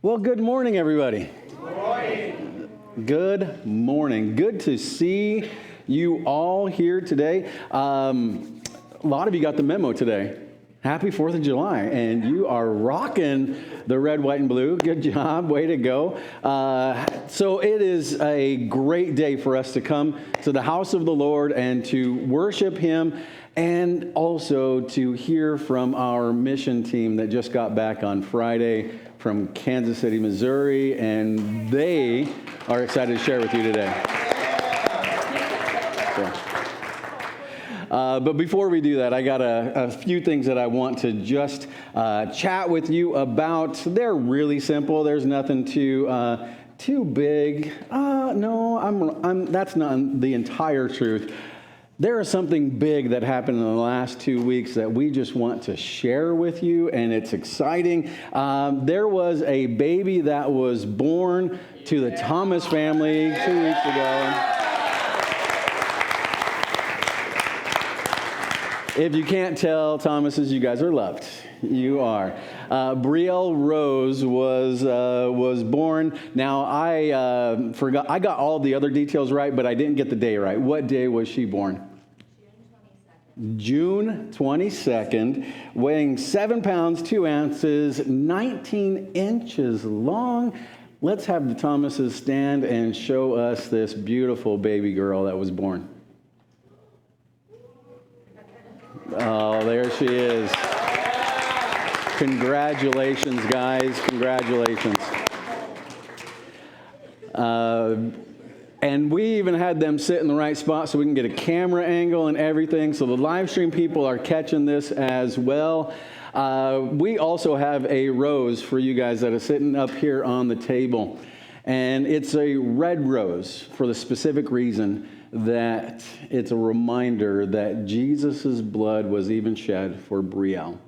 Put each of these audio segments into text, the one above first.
Well, good morning, everybody. Good morning. Good morning. Good to see you all here today. A lot of you got the memo today. Happy 4th of July, and you are rocking the red, white, and blue. Good job. Way to go. So it is a great day for us to come to the house of the Lord and to worship Him, and also to hear from our mission team that just got back on Friday from Kansas City, Missouri, and they are excited to share with you today. But before we do that, I got a few things that I want to just chat with you about. They're really simple. There's nothing too big. No, that's not the entire truth. There is something big that happened in the last 2 weeks that we just want to share with you, and it's exciting. There was a baby that was born to the Thomas family 2 weeks ago. If you can't tell, Thomases, you guys are loved. You are. Brielle Rose was born. Now, I forgot. I got all the other details right, but I didn't get the day right. What day was she born? June 22nd, weighing 7 pounds, 2 ounces, 19 inches long. Let's have the Thomases stand and show us this beautiful baby girl that was born. Oh, there she is. Congratulations, guys. Congratulations. And we even had them sit in the right spot so we can get a camera angle and everything. So the live stream people are catching this as well. We also have a rose for you guys that are sitting up here on the table. And it's a red rose for the specific reason that it's a reminder that Jesus' blood was even shed for Brielle.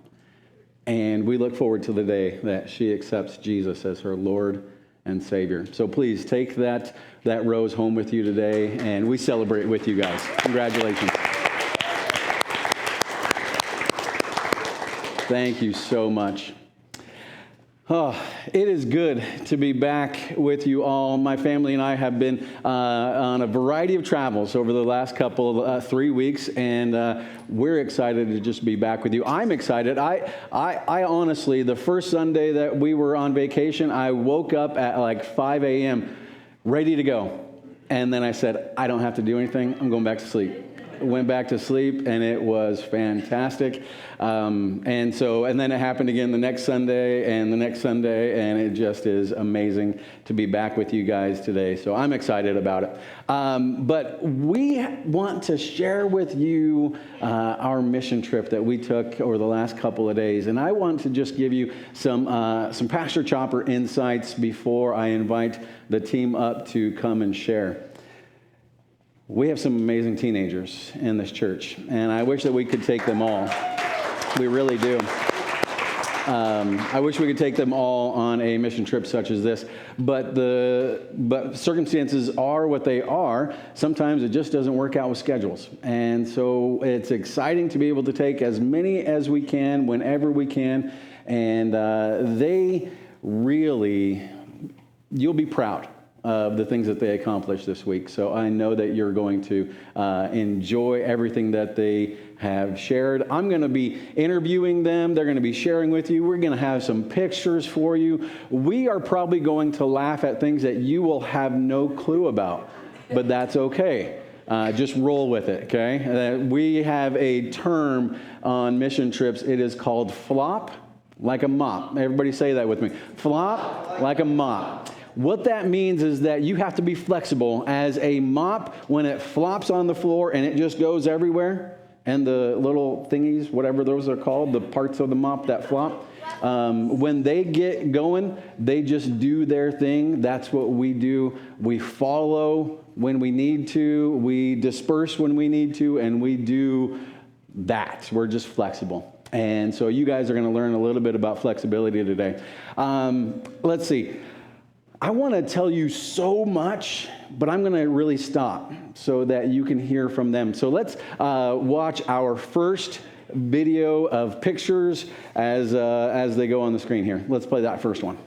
And we look forward to the day that she accepts Jesus as her Lord and Savior. So please take that rose home with you today, and we celebrate with you guys. Congratulations. Thank you so much. Oh, it is good to be back with you all. My family and I have been on a variety of travels over the last 3 weeks, and we're excited to just be back with you. I'm excited. I honestly, the first Sunday that we were on vacation, I woke up at like 5 a.m. ready to go. And then I said, I don't have to do anything. I'm going back to sleep. Went back to sleep, and it was fantastic. And then it happened again the next Sunday and the next Sunday, and it just is amazing to be back with you guys today. So I'm excited about it. But we want to share with you our mission trip that we took over the last couple of days. And I want to just give you some Pastor Chopper insights before I invite the team up to come and share. We have some amazing teenagers in this church, and I wish that we could take them all. We really do. I wish we could take them all on a mission trip such as this, but circumstances are what they are. Sometimes it just doesn't work out with schedules, and so it's exciting to be able to take as many as we can, whenever we can, and they really, you'll be proud of the things that they accomplished this week. So I know that you're going to enjoy everything that they have shared. I'm going to be interviewing them. They're going to be sharing with you. We're going to have some pictures for you. We are probably going to laugh at things that you will have no clue about, but that's okay. Just roll with it, okay? We have a term on mission trips. It is called flop like a mop. Everybody say that with me. Flop like a mop. What that means is that you have to be flexible. As a mop, when it flops on the floor and it just goes everywhere, and the little thingies, whatever those are called, the parts of the mop that flop, when they get going, they just do their thing. That's what we do. We follow when we need to, we disperse when we need to, and we do that. We're just flexible. And so you guys are going to learn a little bit about flexibility today. Let's see. I want to tell you so much, but I'm going to really stop so that you can hear from them. So let's watch our first video of pictures as they go on the screen here. Let's play that first one.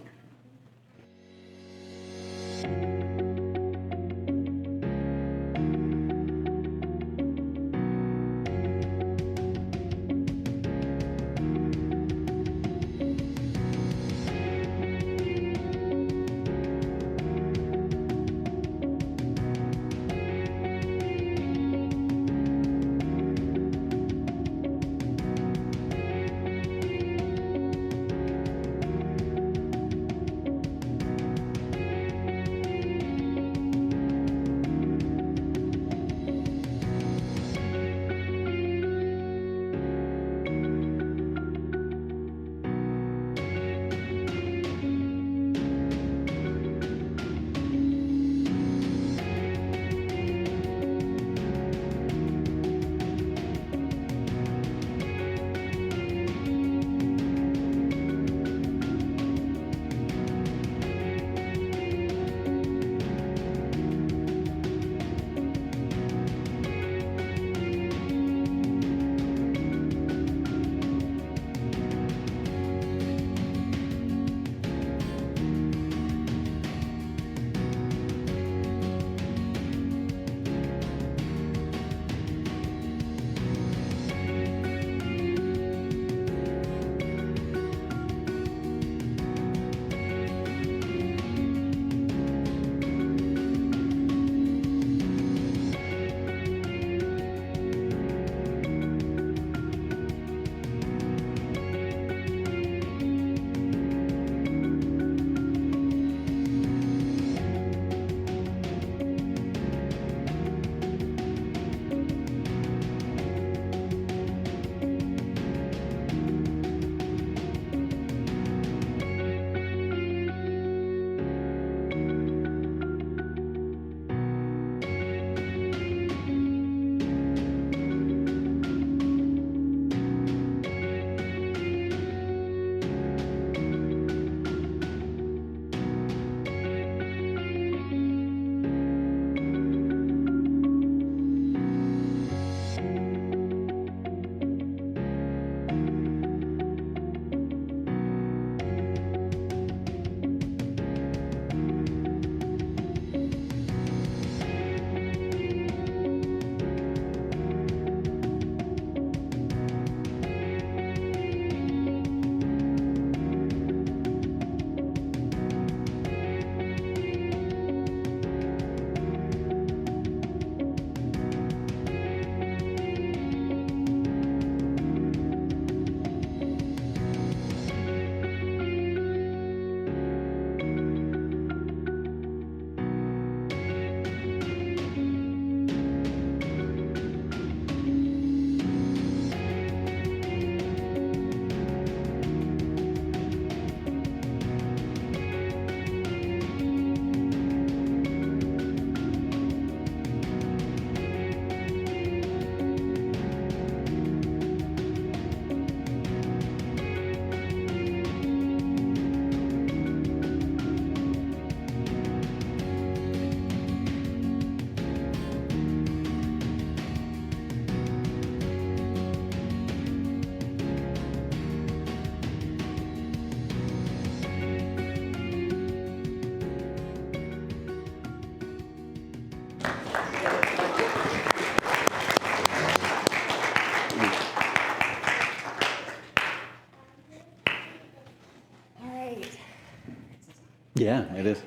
Yeah, it is.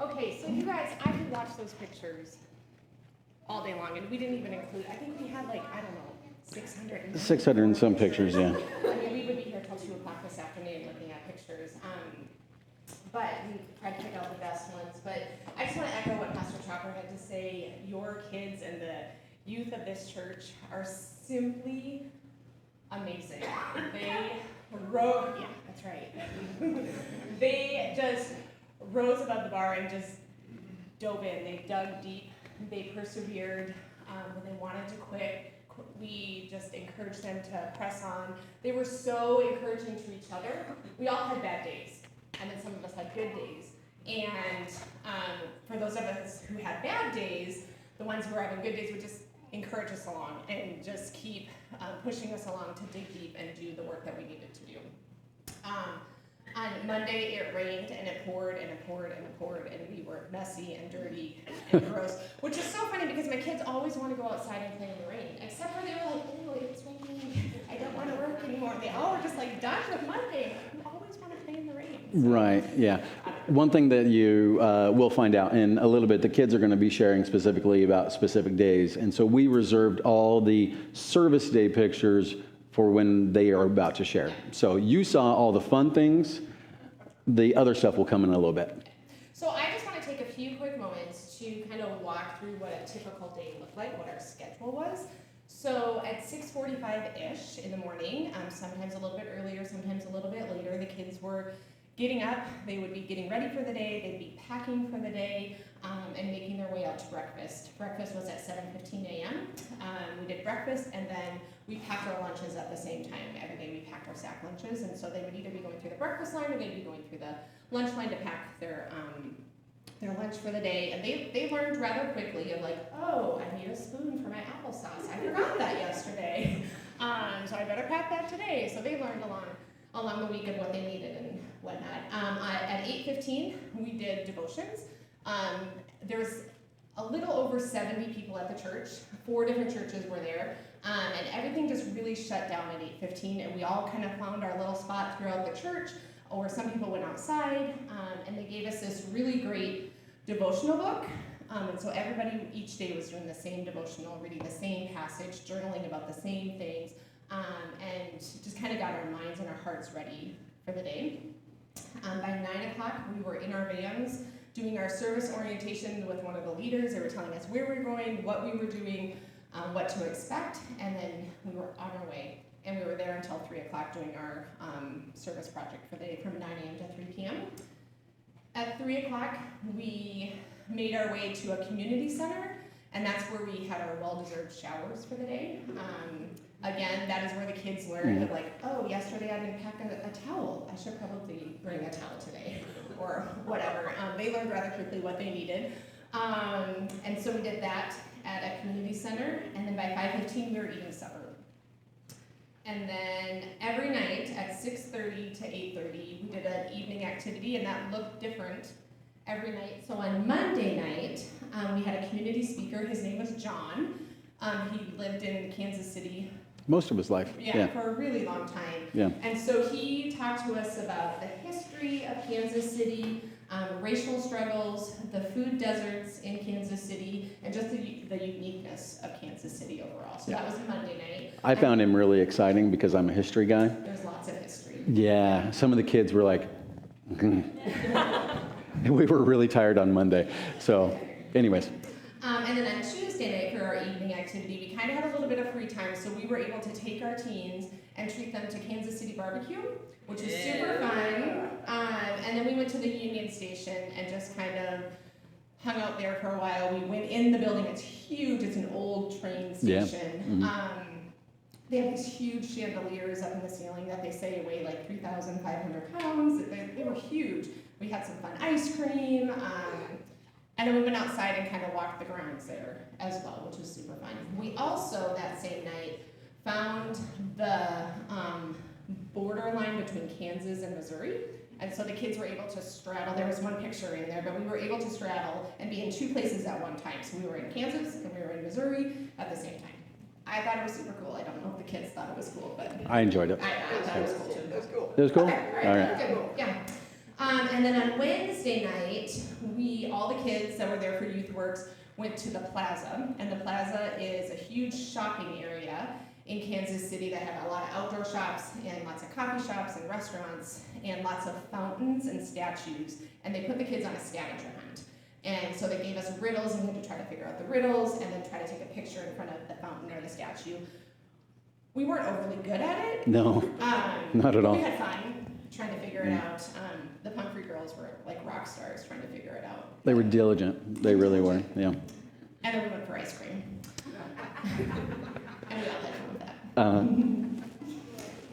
Okay, so you guys, I could watch those pictures all day long, and we didn't even include, I think we had like, I don't know, 600 and some pictures, yeah. I mean, we would be here till 2 o'clock this afternoon looking at pictures. But we tried to pick out the best ones. But I just want to echo what Pastor Chopper had to say. Your kids and the youth of this church are simply amazing. They yeah, that's right. They just rose above the bar and just dove in. They dug deep. They persevered. When they wanted to quit, we just encouraged them to press on. They were so encouraging to each other. We all had bad days, and then some of us had good days. And for those of us who had bad days, the ones who were having good days would just encourage us along and just keep pushing us along to dig deep and do the work that we needed to do. On Monday, it rained, and it poured, and it poured, and it poured, and we were messy and dirty and gross, which is so funny because my kids always want to go outside and play in the rain, except for they were like, oh, it's raining, I don't want to work anymore. They all were just like done with Monday. We always want to play in the rain. So. Right, yeah. One thing that you will find out in a little bit, the kids are going to be sharing specifically about specific days, and so we reserved all the service day pictures for when they are about to share. So you saw all the fun things. The other stuff will come in a little bit. So I just want to take a few quick moments to kind of walk through what a typical day looked like, what our schedule was. So at 6:45-ish in the morning, sometimes a little bit earlier, sometimes a little bit later, the kids were getting up. They would be getting ready for the day. They'd be packing for the day and making their way out to breakfast. Breakfast was at 7:15 a.m. We did breakfast, and then we packed our lunches at the same time. Every day we packed our sack lunches, and so they would either be going through the breakfast line or they'd be going through the lunch line to pack their lunch for the day. And they learned rather quickly of like, oh, I need a spoon for my applesauce. I forgot that yesterday, so I better pack that today. So they learned along the week of what they needed and whatnot. At 8:15, we did devotions. There's a little over 70 people at the church. 4 different churches were there. And everything just really shut down at 8:15, and we all kind of found our little spot throughout the church, or some people went outside, and they gave us this really great devotional book. And so everybody each day was doing the same devotional, reading the same passage, journaling about the same things, and just kind of got our minds and our hearts ready for the day. By 9 o'clock, we were in our vans doing our service orientation with one of the leaders. They were telling us where we were going, what we were doing, what to expect, and then we were on our way. And we were there until 3 o'clock doing our service project for the day from 9 a.m. to 3 p.m. At 3 o'clock, we made our way to a community center, and that's where we had our well-deserved showers for the day. Again, that is where the kids learned, like, oh, yesterday I didn't pack a towel. I should probably bring a towel today, or whatever. They learned rather quickly what they needed. And so we did that at a community center, and then by 5:15 we were eating supper. And then every night at 6:30 to 8:30 we did an evening activity, and that looked different every night. So on Monday night we had a community speaker. His name was John. He lived in Kansas City. Most of his life. Yeah, for a really long time. Yeah. And so he talked to us about the history of Kansas City, racial struggles, the food deserts in Kansas City, and just the uniqueness of Kansas City overall. So that was Monday night. I found him really exciting because I'm a history guy. There's lots of history. Yeah, some of the kids were like, and we were really tired on Monday. So, anyways. And then on Tuesday night for our evening activity, we kind of had a little bit of free time, so we were able to take our teens and treat them to Kansas City barbecue, which was super fun. And then we went to the Union Station and just kind of hung out there for a while. We went in the building. It's huge. It's an old train station. Yeah. They have these huge chandeliers up in the ceiling that they say weigh like 3,500 pounds. They were huge. We had some fun ice cream. And then we went outside and kind of walked the grounds there as well, which was super fun. We also, that same night, found the borderline between Kansas and Missouri. And so the kids were able to straddle. There was one picture in there, but we were able to straddle and be in 2 places at one time. So we were in Kansas and we were in Missouri at the same time. I thought it was super cool. I don't know if the kids thought it was cool, but I enjoyed it. I thought it was cool too. That's cool. It was cool? Okay, all right. Good. Yeah. And then on Wednesday night, all the kids that were there for Youth Works went to the plaza. And the plaza is a huge shopping area in Kansas City that have a lot of outdoor shops and lots of coffee shops and restaurants and lots of fountains and statues. And they put the kids on a scavenger hunt. And so they gave us riddles and we had to try to figure out the riddles and then try to take a picture in front of the fountain or the statue. We weren't overly good at it. No, not at all. We had fun trying to figure it out. The Pumphrey girls were like rock stars trying to figure it out. They were diligent. They really were, yeah. And then we went for ice cream. And we all had fun with that.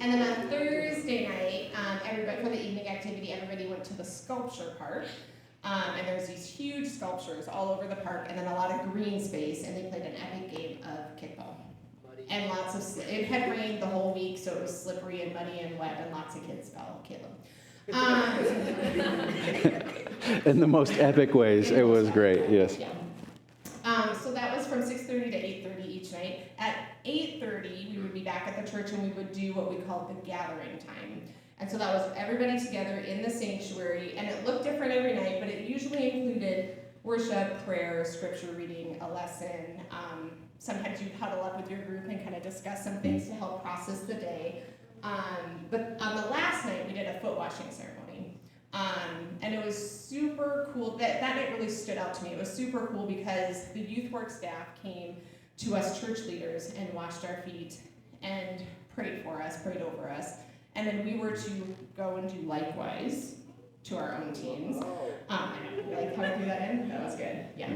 And then on Thursday night, everybody for the evening activity, everybody went to the sculpture park. And there's these huge sculptures all over the park, and then a lot of green space, and they played an epic game of kickball. And it had rained the whole week, so it was slippery and muddy and wet, and lots of kids fell. Caleb. In the most epic ways, it was great, yes. Yeah. So that was from 6:30 to 8:30 each night. At 8:30, we would be back at the church, and we would do what we called the gathering time. And so that was everybody together in the sanctuary, and it looked different every night, but it usually included worship, prayer, scripture reading, a lesson. Sometimes you'd huddle up with your group and kind of discuss some things to help process the day. But on the last night, we did a foot washing ceremony. And it was super cool. That night really stood out to me. It was super cool because the youth work staff came to us church leaders and washed our feet and prayed for us, prayed over us. And then we were to go and do likewise to our own teens. I know, like how to do that in? That was good, yeah.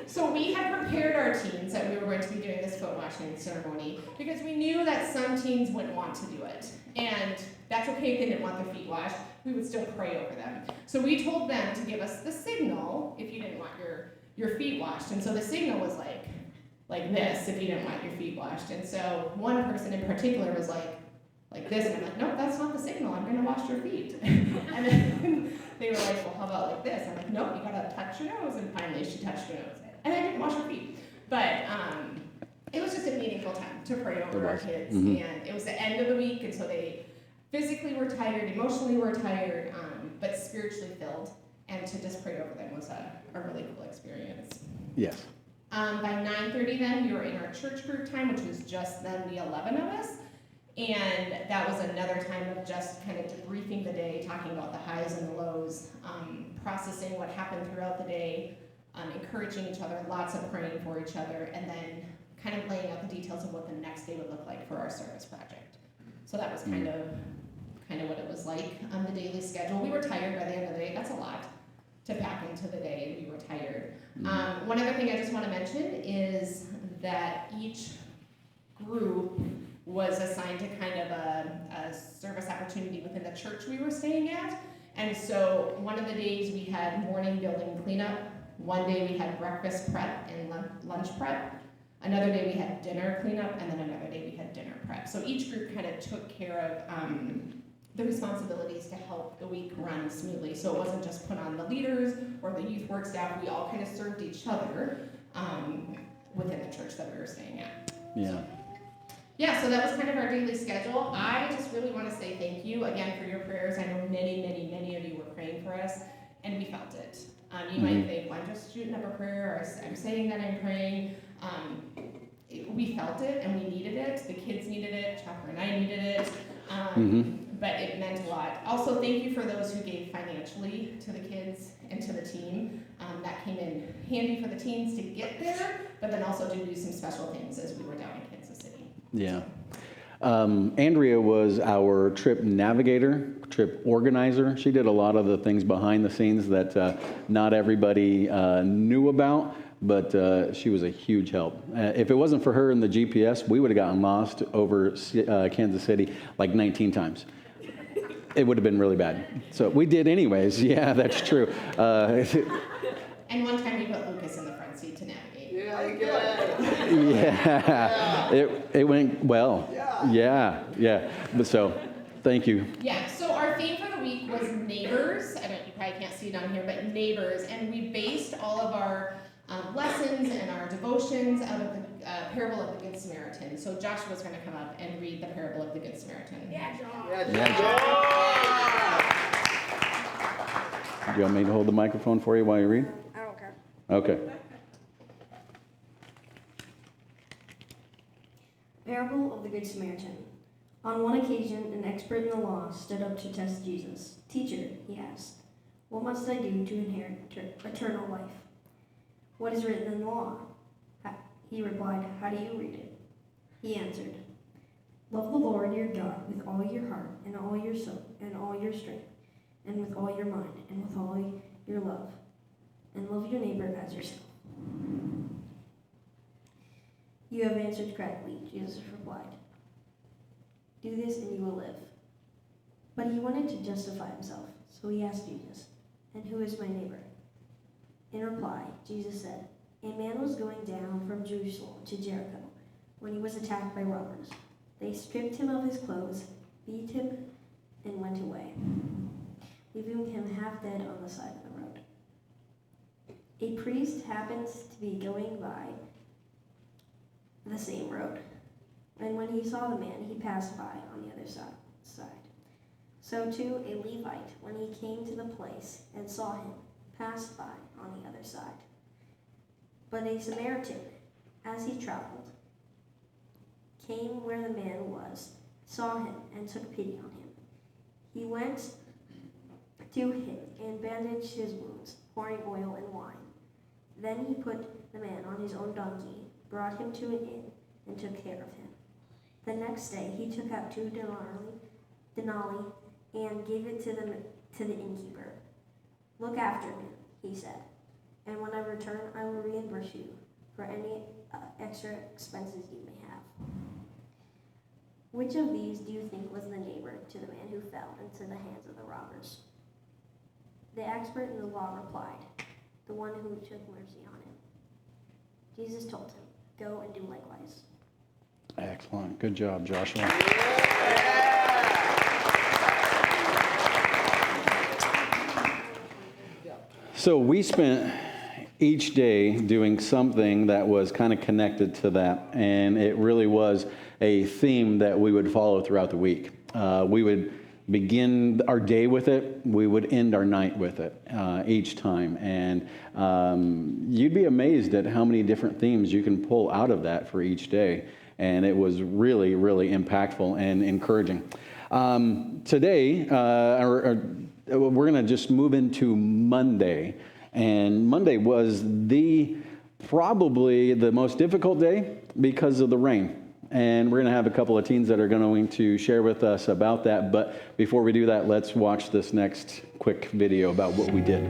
So we had prepared our teens that we were going to be doing this foot washing ceremony because we knew that some teens wouldn't want to do it. And that's okay if they didn't want their feet washed, we would still pray over them. So we told them to give us the signal if you didn't want your feet washed. And so the signal was like this if you didn't want your feet washed. And so one person in particular was like this, and I'm like, nope, that's not the signal, I'm gonna wash your feet. And then they were like, well, how about like this? I'm like, nope, you gotta touch your nose. And finally she touched her nose. And I didn't wash her feet. But it was just a meaningful time to pray over our kids. And it was the end of the week, and so they physically were tired, emotionally were tired, but spiritually filled. And to just pray over them was a really cool experience. Yes. By 9:30 then, we were in our church group time, which was just then the 11 of us. And that was another time of just kind of debriefing the day, talking about the highs and the lows, processing what happened throughout the day, encouraging each other, lots of praying for each other, and then kind of laying out the details of what the next day would look like for our service project. So that was kind of what it was like on the daily schedule. We were tired by the end of the day. That's a lot to pack into the day. We were tired. One other thing I just want to mention is that each group was assigned to kind of a service opportunity within the church we were staying at. And so one of the days we had morning building cleanup. One day we had breakfast prep and lunch prep. Another day we had dinner cleanup, and then another day we had dinner prep. So each group kind of took care of the responsibilities to help the week run smoothly. So it wasn't just put on the leaders or the youth work staff. We all kind of served each other within the church that we were staying at. Yeah. Yeah, so that was kind of our daily schedule. I just really want to say thank you again for your prayers. I know many of you were praying for us, and we felt it. You might think, well, I'm just shooting up a prayer, or I'm saying that I'm praying. We felt it, and we needed it. The kids needed it. Chopper and I needed it. But it meant a lot. Also, thank you for those who gave financially to the kids and to the team. That came in handy for the teens to get there, but then also to do some special things as we were down in Kansas City. Yeah. Andrea was our trip navigator, trip organizer. She did a lot of the things behind the scenes that not everybody knew about, but she was a huge help. If it wasn't for her and the GPS, we would have gotten lost over Kansas City like 19 times. It would have been really bad. So we did anyways. Yeah, that's true. And one time we put Lucas in the front seat to navigate. Yeah, it went well. Yeah. But so, thank you. Yeah. So our theme for the week was neighbors. You probably can't see it on here, but neighbors, and we based all of our lessons and our devotions out of the parable of the Good Samaritan. So Joshua's going to come up and read the parable of the Good Samaritan. Yeah, Josh. You want me to hold the microphone for you while you read? I don't care. Okay. Parable of the Good Samaritan. On one occasion, an expert in the law stood up to test Jesus. Teacher, he asked, what must I do to inherit eternal life? What is written in the law? He replied, how do you read it? He answered, love the Lord your God with all your heart and all your soul and all your strength and with all your mind and with all your love, and love your neighbor as yourself. You have answered correctly, Jesus replied. Do this and you will live. But he wanted to justify himself, so he asked Jesus, and who is my neighbor? In reply, Jesus said, a man was going down from Jerusalem to Jericho when he was attacked by robbers. They stripped him of his clothes, beat him, and went away, leaving him half dead on the side of the road. A priest happens to be going by the same road, and when he saw the man, he passed by on the other side. So too a Levite, when he came to the place and saw him, passed by on the other side. But a Samaritan, as he traveled, came where the man was, saw him, and took pity on him. He went to him and bandaged his wounds, pouring oil and wine. Then he put the man on his own donkey, brought him to an inn, and took care of him. The next day he took out 2 denarii and gave it to the innkeeper. Look after him, he said, and when I return, I will reimburse you for any extra expenses you may have. Which of these do you think was the neighbor to the man who fell into the hands of the robbers? The expert in the law replied, the one who took mercy on him. Jesus told him, go and do likewise. Excellent. Good job, Joshua. So we spent each day doing something that was kind of connected to that, and it really was a theme that we would follow throughout the week. We would begin our day with it. We would end our night with it each time, and you'd be amazed at how many different themes you can pull out of that for each day, and it was really, really impactful and encouraging. Today, we're going to just move into Monday, and Monday was probably the most difficult day because of the rain. And we're going to have a couple of teens that are going to share with us about that. But before we do that, let's watch this next quick video about what we did.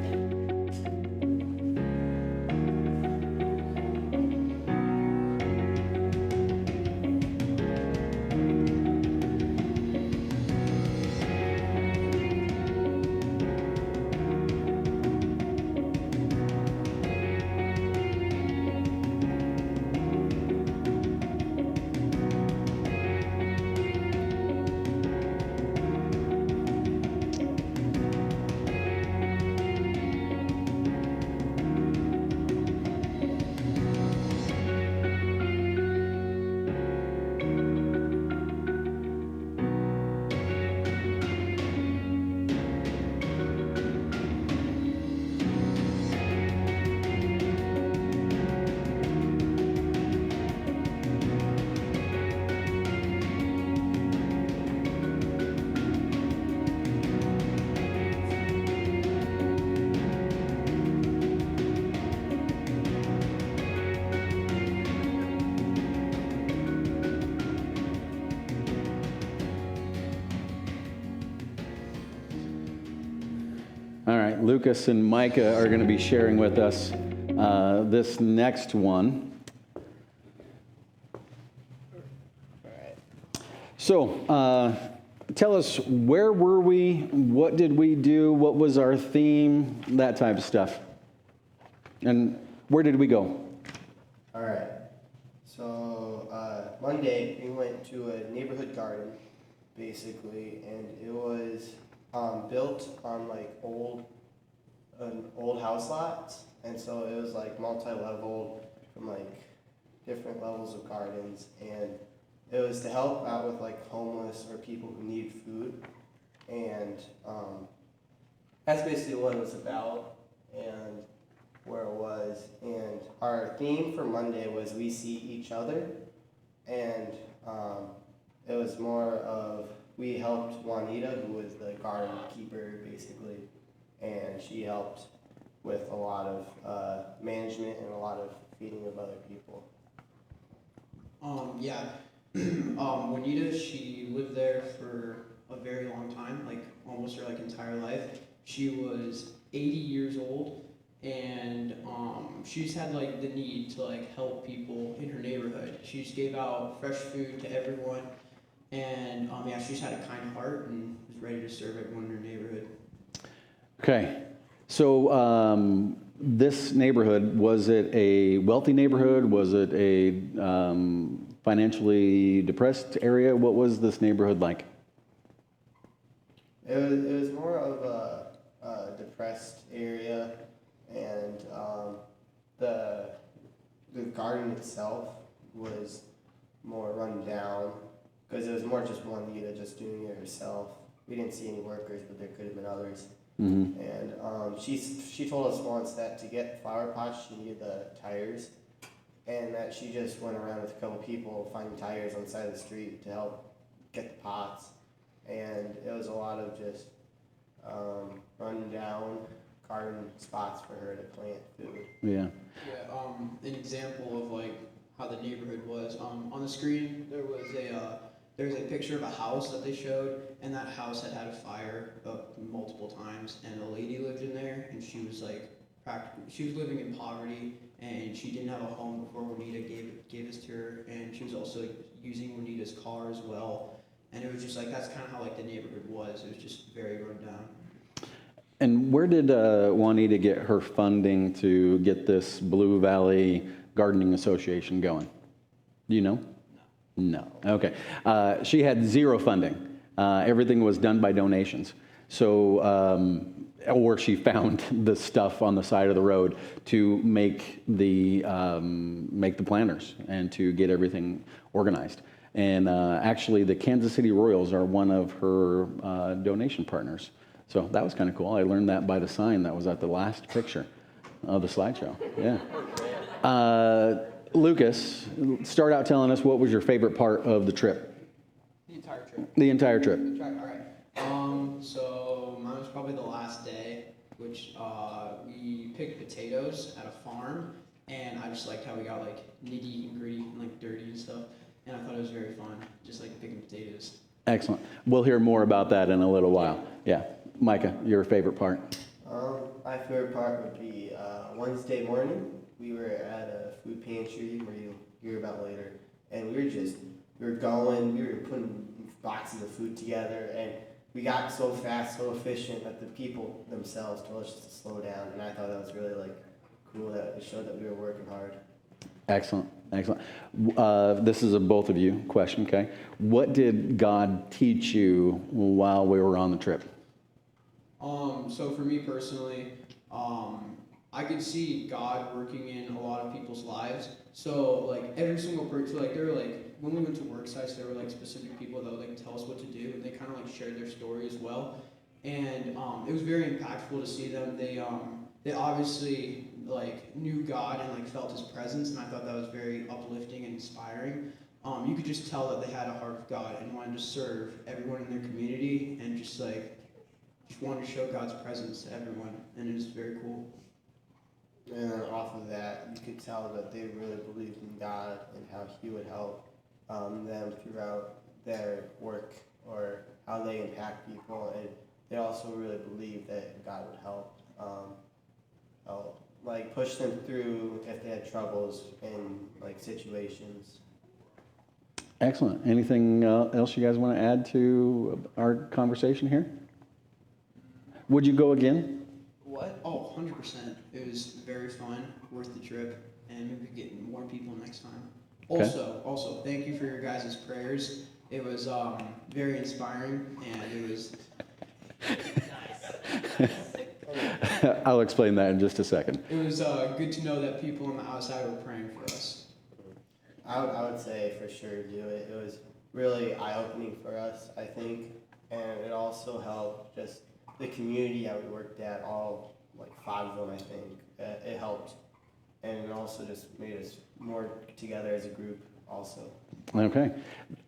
All right, Lucas and Micah are going to be sharing with us this next one. So, tell us, where were we? What did we do? What was our theme? That type of stuff. And where did we go? All right. So, Monday, we went to a neighborhood garden, basically, and it was built on like old house lots, and so it was like multi-leveled from like different levels of gardens, and it was to help out with like homeless or people who need food, and that's basically what it was about and where it was. And our theme for Monday was we see each other, and it was more of we helped Juanita, who was the garden keeper basically, and she helped with a lot of management and a lot of feeding of other people. Yeah. Juanita, she lived there for a very long time, like almost her like entire life. She was 80 years old, and she just had like the need to like help people in her neighborhood. She just gave out fresh food to everyone, and yeah, she just had a kind heart and was ready to serve everyone in her neighborhood. Okay. So this neighborhood, was it a wealthy neighborhood? Was it a financially depressed area? What was this neighborhood like? It was more of a depressed area, and the garden itself was more run down because it was more just Juanita just doing it herself. We didn't see any workers, but there could have been others. Mm-hmm. And she told us once that to get flower pots she needed the tires, and that she just went around with a couple people finding tires on the side of the street to help get the pots. And it was a lot of just run down garden spots for her to plant food. Yeah. Yeah. An example of like how the neighborhood was. On the screen there's a picture of a house that they showed, and that house had a fire multiple times, and a lady lived in there, and she was like she was living in poverty, and she didn't have a home before Juanita gave this to her, and she was also using Juanita's car as well. And it was just like, that's kind of how like the neighborhood was. It was just very run down. And where did Juanita get her funding to get this Blue Valley Gardening Association going? Do you know? No. Okay. She had zero funding. Everything was done by donations. So, or she found the stuff on the side of the road to make the planters and to get everything organized. And actually, the Kansas City Royals are one of her donation partners. So that was kind of cool. I learned that by the sign that was at the last picture of the slideshow. Yeah. Lucas, start out telling us what was your favorite part of the trip? The entire trip. The entire trip. All right. So mine was probably the last day, which we picked potatoes at a farm, and I just liked how we got like nitty and gritty and like dirty and stuff. And I thought it was very fun, just like picking potatoes. Excellent. We'll hear more about that in a little while. Yeah. Micah, your favorite part? My favorite part would be Wednesday morning. We were at a food pantry where you'll hear about later. And we were putting boxes of food together. And we got so fast, so efficient that the people themselves told us to slow down. And I thought that was really like cool that it showed that we were working hard. Excellent. Excellent. This is a both of you question, okay? What did God teach you while we were on the trip? So for me personally, I could see God working in a lot of people's lives. So like every single person, like there were like when we went to work sites, there were like specific people that would like tell us what to do, and they kind of like shared their story as well. And it was very impactful to see them. They obviously like knew God and like felt His presence, and I thought that was very uplifting and inspiring. You could just tell that they had a heart of God and wanted to serve everyone in their community, and just wanted to show God's presence to everyone, and it was very cool. And then off of that, you could tell that they really believed in God and how He would help them throughout their work or how they impact people. And they also really believed that God would help like push them through if they had troubles in like situations. Excellent. Anything else you guys want to add to our conversation here? Would you go again? What? Oh, 100%. It was very fun, worth the trip, and maybe get more people next time. Okay. Also, thank you for your guys' prayers. It was very inspiring, and it was... I'll explain that in just a second. It was good to know that people on the outside were praying for us. I would say for sure do it. It was really eye-opening for us, I think, and it also helped just the community that we worked at, all like 5 of them, I think, it helped. And it also just made us more together as a group also. Okay,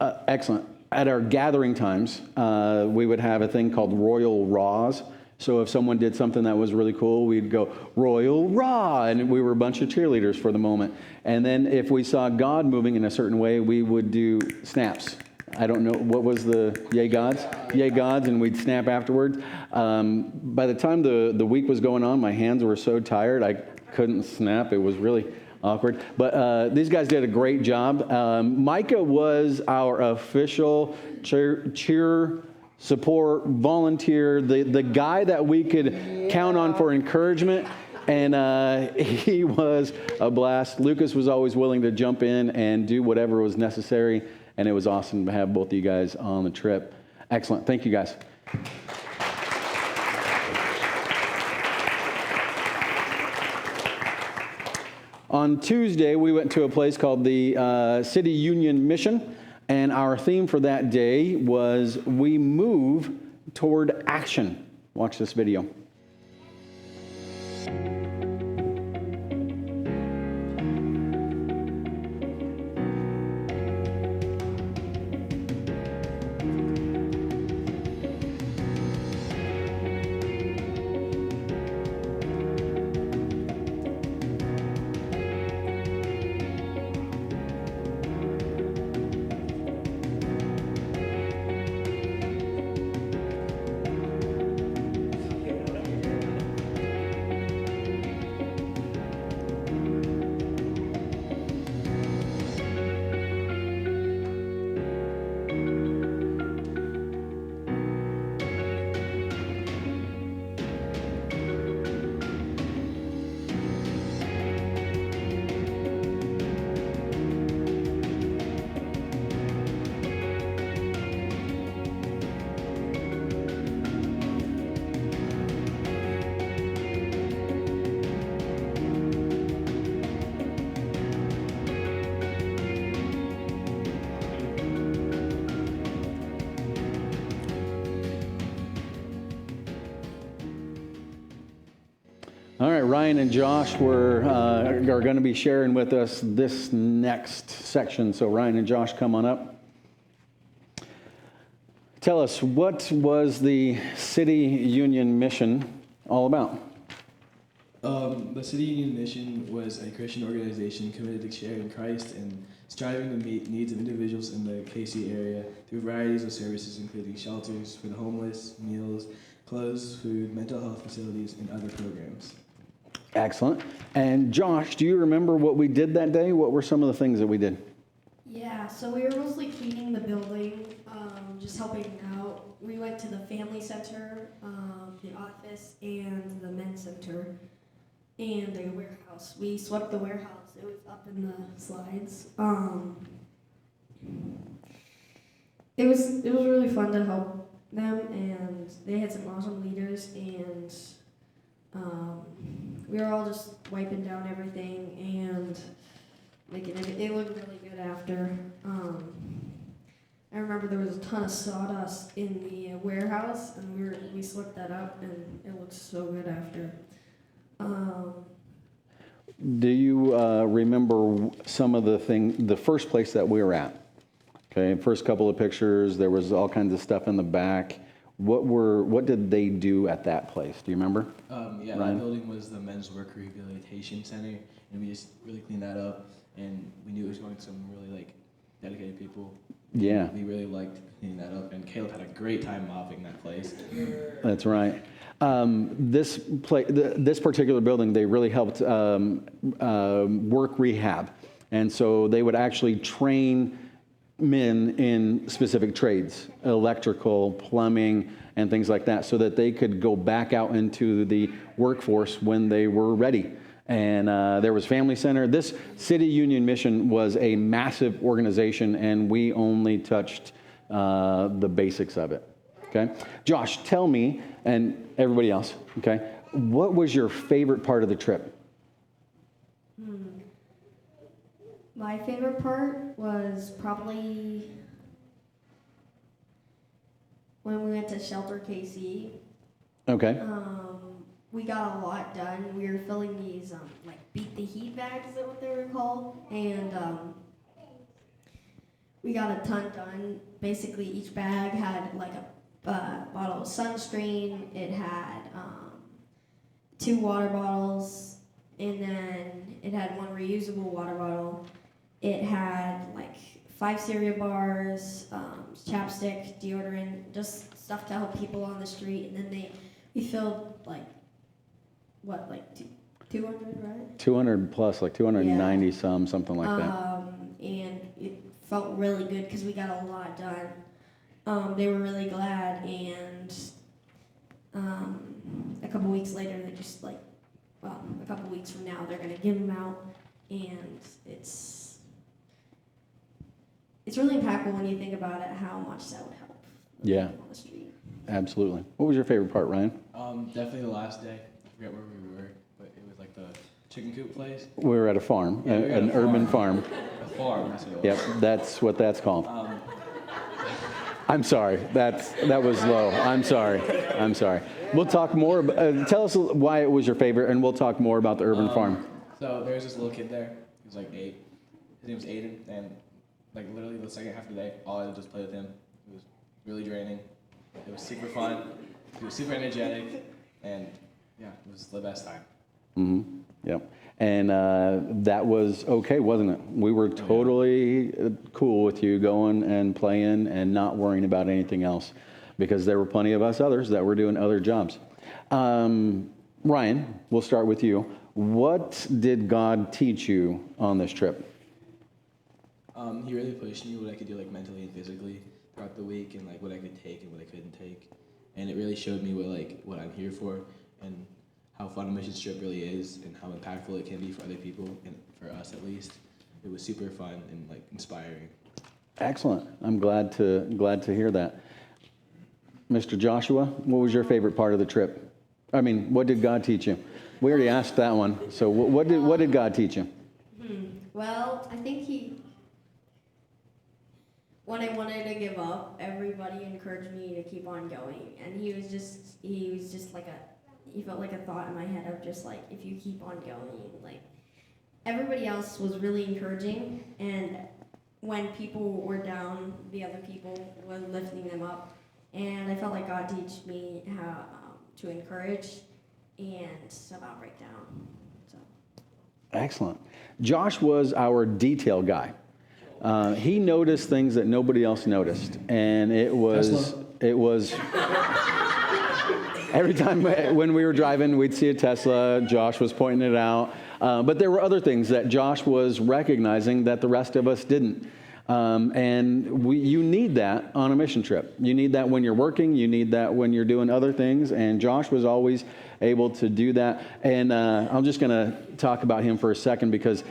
excellent. At our gathering times, we would have a thing called Royal Raws. So if someone did something that was really cool, we'd go, Royal Raw, and we were a bunch of cheerleaders for the moment. And then if we saw God moving in a certain way, we would do snaps. I don't know, what was the yay gods? Yay gods, and we'd snap afterwards. By the time the week was going on, my hands were so tired, I couldn't snap. It was really awkward. But these guys did a great job. Micah was our official cheer support volunteer, the guy that we could count on for encouragement. And he was a blast. Lucas was always willing to jump in and do whatever was necessary. And it was awesome to have both of you guys on the trip. Excellent. Thank you, guys. On Tuesday, we went to a place called the City Union Mission. And our theme for that day was We Move Toward Action. Watch this video. All right, Ryan and Josh are going to be sharing with us this next section. So Ryan and Josh, come on up. Tell us, what was the City Union Mission all about? The City Union Mission was a Christian organization committed to sharing Christ and striving to meet needs of individuals in the KC area through varieties of services including shelters for the homeless, meals, clothes, food, mental health facilities, and other programs. Excellent. And Josh, do you remember what we did that day? What were some of the things that we did? Yeah, so we were mostly cleaning the building, just helping out. We went to the family center, the office, and the men's center, and the warehouse. We swept the warehouse. It was up in the slides. It was really fun to help them, and they had some awesome leaders, and we were all just wiping down everything and making it looked really good after. I remember there was a ton of sawdust in the warehouse, and we swept that up, and it looked so good after. Do you remember some of the first place that we were at? Okay, first couple of pictures, there was all kinds of stuff in the back. What did they do at that place? Do you remember? Yeah, Ryan? that building was the Men's Work Rehabilitation Center, and we just really cleaned that up, and we knew it was going to some really dedicated people. Yeah. We really liked cleaning that up, and Caleb had a great time mopping that place. That's right. This particular building, they really helped work rehab. And so they would actually train men in specific trades, electrical, plumbing, and things like that, so that they could go back out into the workforce when they were ready. And there was Family Center. This City Union Mission was a massive organization, and we only touched the basics of it. Okay? Josh, tell me, and everybody else, okay, what was your favorite part of the trip? My favorite part was probably when we went to Shelter KC. Okay. We got a lot done. We were filling these like beat the heat bags, is that what they were called? And we got a ton done. Basically, each bag had like a bottle of sunscreen. It had 2 water bottles, and then it had 1 reusable water bottle. It had like 5 cereal bars, chapstick, deodorant, just stuff to help people on the street. And then we filled like 200, right? 200 plus, like 290 something like that. And it felt really good because we got a lot done. They were really glad, and a couple weeks later, they just a couple weeks from now, they're gonna give them out, and it's really impactful when you think about it, how much that would help. Yeah. On the street. Absolutely. What was your favorite part, Ryan? Definitely the last day. I forget where we were, but it was like the chicken coop place. We were at a farm, Yeah, we were at an a urban farm. A farm, that's what it Yep, was. that's what that's called. Um, I'm sorry. That was low. I'm sorry. We'll talk more. Tell us why it was your favorite, and we'll talk more about the urban farm. So there was this little kid there. He was like 8. His name was Aiden, and like literally the second half of the day, all I did was just play with him. It was really draining. It was super fun. He was super energetic, and yeah, it was the best time. Mm-hmm. Yep. And that was okay, wasn't it? We were totally cool with you going and playing and not worrying about anything else, because there were plenty of us others that were doing other jobs. Ryan, we'll start with you. What did God teach you on this trip? He really pushed me what I could do like mentally and physically throughout the week, and like what I could take and what I couldn't take. And it really showed me what I'm here for, and how fun a mission trip really is, and how impactful it can be for other people, and for us at least. It was super fun and like inspiring. Excellent. I'm glad to hear that. Mr. Joshua, what was your favorite part of the trip? I mean, what did God teach you? We already asked that one. So what did God teach you? Well, I think when I wanted to give up, everybody encouraged me to keep on going, and he was just he felt like a thought in my head of just like, if you keep on going, like everybody else was really encouraging, and when people were down, the other people were lifting them up, and I felt like God taught me how to encourage and to not break down. So. Excellent. Josh was our detail guy. He noticed things that nobody else noticed, and it was every time when we were driving, we'd see a Tesla. Josh was pointing it out, but there were other things that Josh was recognizing that the rest of us didn't. And you need that on a mission trip. You need that when you're working. You need that when you're doing other things. And Josh was always able to do that. And I'm just going to talk about him for a second, because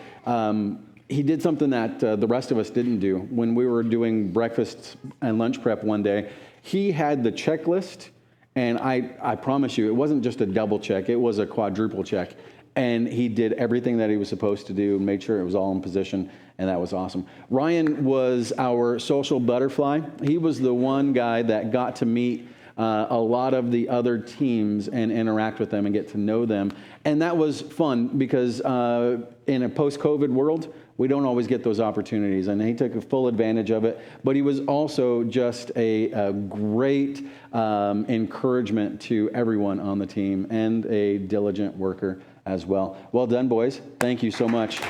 he did something that the rest of us didn't do. When we were doing breakfast and lunch prep one day, he had the checklist. And I promise you, it wasn't just a double check. It was a quadruple check. And he did everything that he was supposed to do and made sure it was all in position, and that was awesome. Ryan was our social butterfly. He was the one guy that got to meet a lot of the other teams and interact with them and get to know them. And that was fun, because in a post-COVID world, we don't always get those opportunities, and he took a full advantage of it. But he was also just a great encouragement to everyone on the team, and a diligent worker as well. Well done, boys. Thank you so much.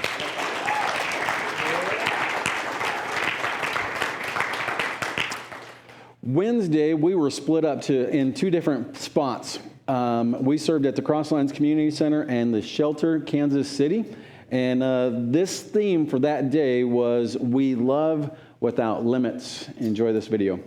Wednesday, we were split up in 2 different spots. We served at the Crosslines Community Center and the Shelter, Kansas City. And this theme for that day was "We Love Without Limits." Enjoy this video.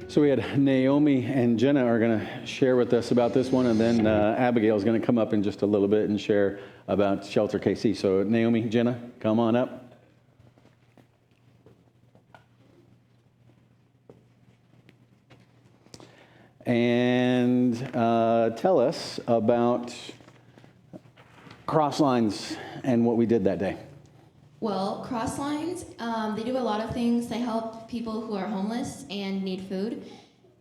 So we had Naomi and Jenna are going to share with us about this one, and then Abigail is going to come up in just a little bit and share about Shelter KC. So Naomi, Jenna, come on up. And tell us about Crosslines and what we did that day. Well, Crosslines, they do a lot of things. They help people who are homeless and need food.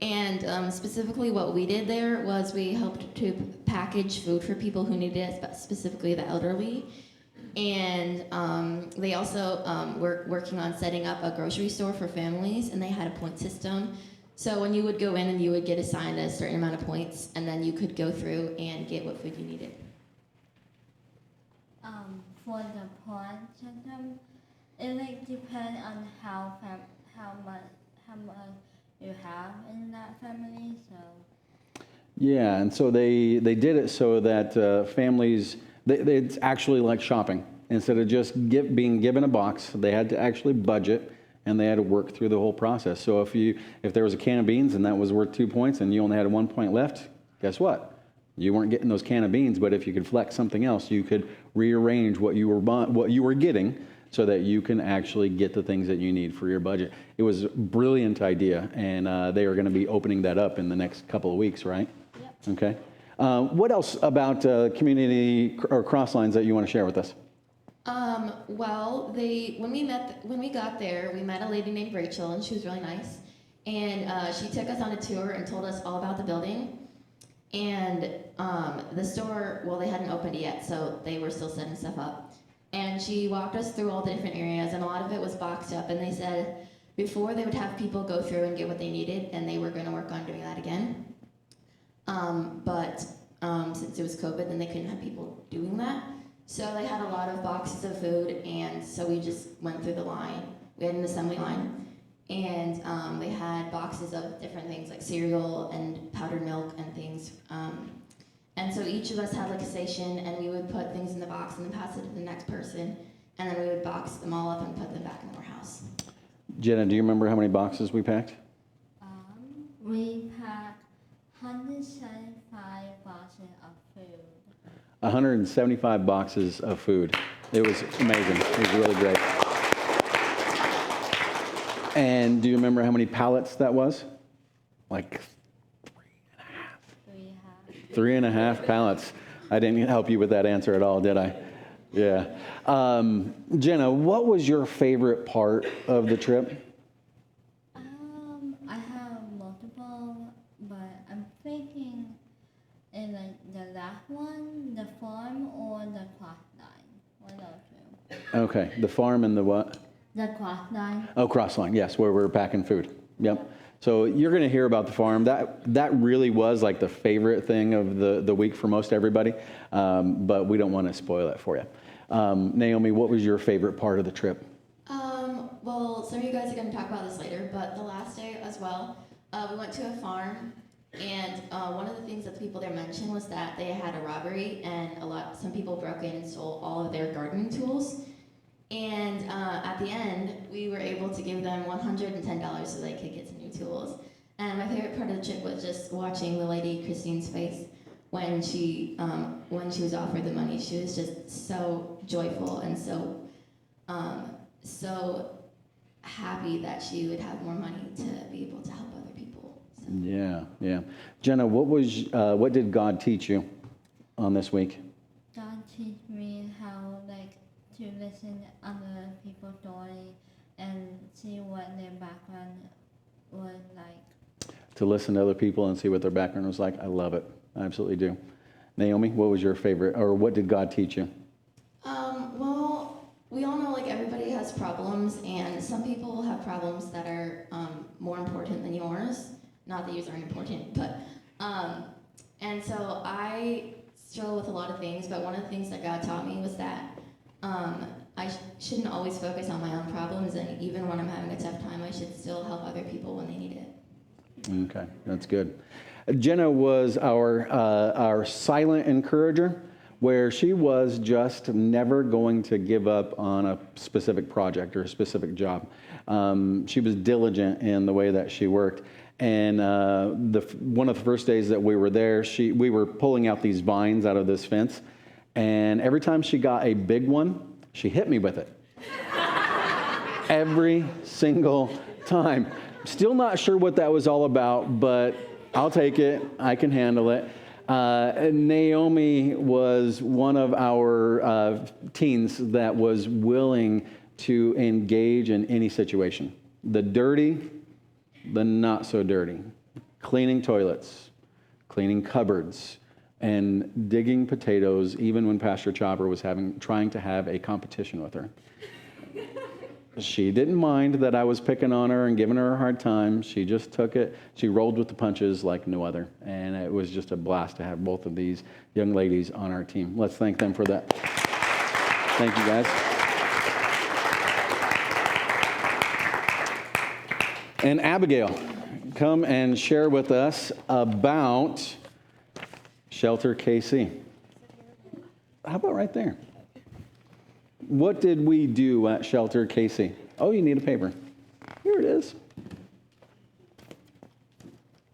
And specifically what we did there was we helped to package food for people who needed it, specifically the elderly. And they also were working on setting up a grocery store for families, and they had a point system. So when you would go in and you would get assigned a certain amount of points, and then you could go through and get what food you needed. For the point system, it like depends on how much you have in that family. So Yeah, and so they did it so that families, it's actually like shopping. Instead of just being given a box, they had to actually budget, and they had to work through the whole process. So if there was a can of beans and that was worth 2 points and you only had 1 point left, guess what? You weren't getting those can of beans, but if you could flex something else, you could rearrange what you were getting so that you can actually get the things that you need for your budget. It was a brilliant idea, and they are going to be opening that up in the next couple of weeks, right? Yep. Okay. What else about community or Crosslines that you want to share with us? Well, when we got there, we met a lady named Rachel, and she was really nice. And she took us on a tour and told us all about the building. And the store, well, they hadn't opened it yet, so they were still setting stuff up. And she walked us through all the different areas, and a lot of it was boxed up. And they said before they would have people go through and get what they needed, and they were going to work on doing that again. But since it was COVID, then they couldn't have people doing that. So they had a lot of boxes of food, and so we just went through the line. We had an assembly line, and they had boxes of different things like cereal and powdered milk and things. And so each of us had like a station, and we would put things in the box and then pass it to the next person, and then we would box them all up and put them back in the warehouse. Jenna, do you remember how many boxes we packed? we packed 175 boxes of food. 175 boxes of food. It was amazing. It was really great. And do you remember how many pallets that was? Like 3.5 pallets. I didn't help you with that answer at all, did I? Yeah. Jenna, what was your favorite part of the trip? I have multiple, but I'm thinking in the last one, the farm or the cloth line. One of those two. Okay, the farm and the what? The cloth line. Oh, Crossline, yes, where we're packing food. Yep. So you're going to hear about the farm. That really was like the favorite thing of the week for most everybody, but we don't want to spoil it for you. Naomi, what was your favorite part of the trip? Well, some of you guys are going to talk about this later, but the last day as well, we went to a farm, and one of the things that the people there mentioned was that they had a robbery, and some people broke in and stole all of their gardening tools. And at the end, we were able to give them $110 so they could get some new tools. And my favorite part of the trip was just watching the lady Christine's face when she was offered the money. She was just so joyful and so happy that she would have more money to be able to help other people. So. Yeah. Jenna, what did God teach you on this week? God teach me how to listen to other people's story and see what their background was like. To listen to other people and see what their background was like. I love it. I absolutely do. Naomi, what was your favorite, or what did God teach you? Well, we all know everybody has problems, and some people have problems that are more important than yours. Not that yours aren't important, but and so I struggle with a lot of things. But one of the things that God taught me was that I shouldn't always focus on my own problems, and even when I'm having a tough time, I should still help other people when they need it. Okay, that's good. Jenna was our silent encourager, where she was just never going to give up on a specific project or a specific job. She was diligent in the way that she worked. And one of the first days that we were there, we were pulling out these vines out of this fence. And every time she got a big one, she hit me with it. Every single time. Still not sure what that was all about, but I'll take it. I can handle it. Naomi was one of our teens that was willing to engage in any situation. The dirty, the not so dirty. Cleaning toilets, cleaning cupboards, and digging potatoes, even when Pastor Chopper was trying to have a competition with her. She didn't mind that I was picking on her and giving her a hard time. She just took it. She rolled with the punches like no other. And it was just a blast to have both of these young ladies on our team. Let's thank them for that. Thank you, guys. And Abigail, come and share with us about Shelter KC. How about right there? What did we do at Shelter KC? Oh, you need a paper. Here it is.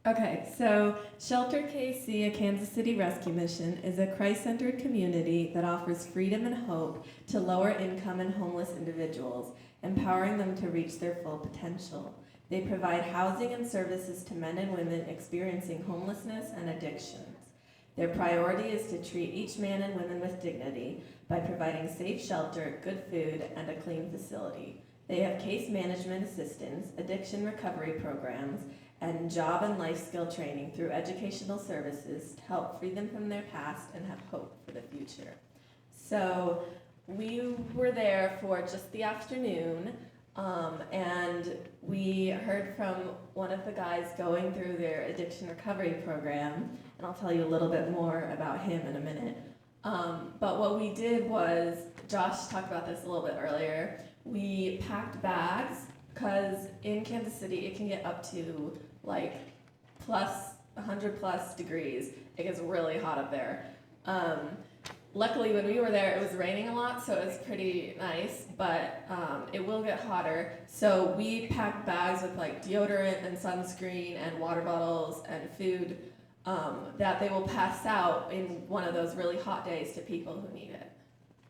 Okay, so Shelter KC, a Kansas City rescue mission, is a Christ-centered community that offers freedom and hope to lower-income and homeless individuals, empowering them to reach their full potential. They provide housing and services to men and women experiencing homelessness and addictions. Their priority is to treat each man and woman with dignity by providing safe shelter, good food, and a clean facility. They have case management assistance, addiction recovery programs, and job and life skill training through educational services to help free them from their past and have hope for the future. So we were there for just the afternoon, and we heard from one of the guys going through their addiction recovery program, and I'll tell you a little bit more about him in a minute. But what we did was, Josh talked about this a little bit earlier, we packed bags, because in Kansas City it can get up to like plus 100 plus degrees. It gets really hot up there. Luckily when we were there it was raining a lot, so it was pretty nice, but it will get hotter. So we packed bags with like deodorant and sunscreen and water bottles and food that they will pass out in one of those really hot days to people who need it.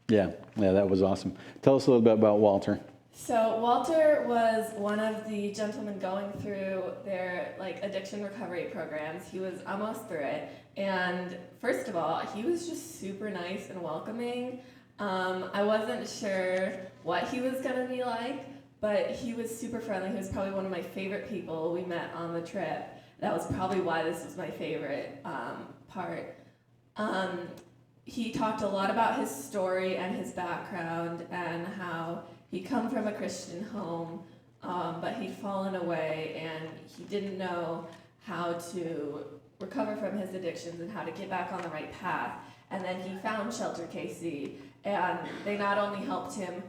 Yeah, that was awesome. Tell us a little bit about Walter. So Walter was one of the gentlemen going through their like addiction recovery programs. He was almost through it, and first of all, he was just super nice and welcoming. I wasn't sure what he was gonna be like, but he was super friendly. He was probably one of my favorite people we met on the trip. That was probably why this was my favorite part. He talked a lot about his story and his background and how he'd come from a Christian home, but he'd fallen away and he didn't know how to recover from his addictions and how to get back on the right path. And then he found Shelter KC, and they not only helped him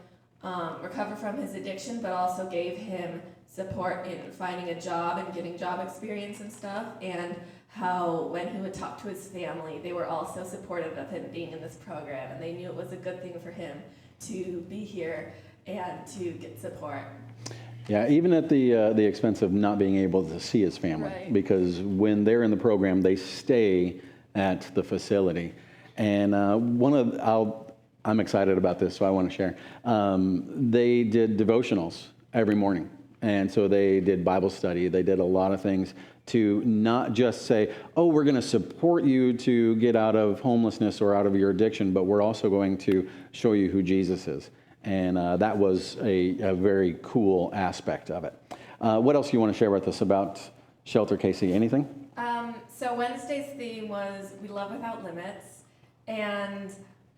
recover from his addiction, but also gave him support in finding a job and getting job experience and stuff, and how when he would talk to his family, they were also supportive of him being in this program, and they knew it was a good thing for him to be here and to get support. Yeah, even at the expense of not being able to see his family, Right. because when they're in the program, they stay at the facility. And I'm excited about this, so I want to share. They did devotionals every morning, and so they did Bible study. They did a lot of things to not just say, oh, we're going to support you to get out of homelessness or out of your addiction, but we're also going to show you who Jesus is. And that was a very cool aspect of it. What else do you want to share with us about Shelter KC? Anything? So Wednesday's theme was We Love Without Limits. And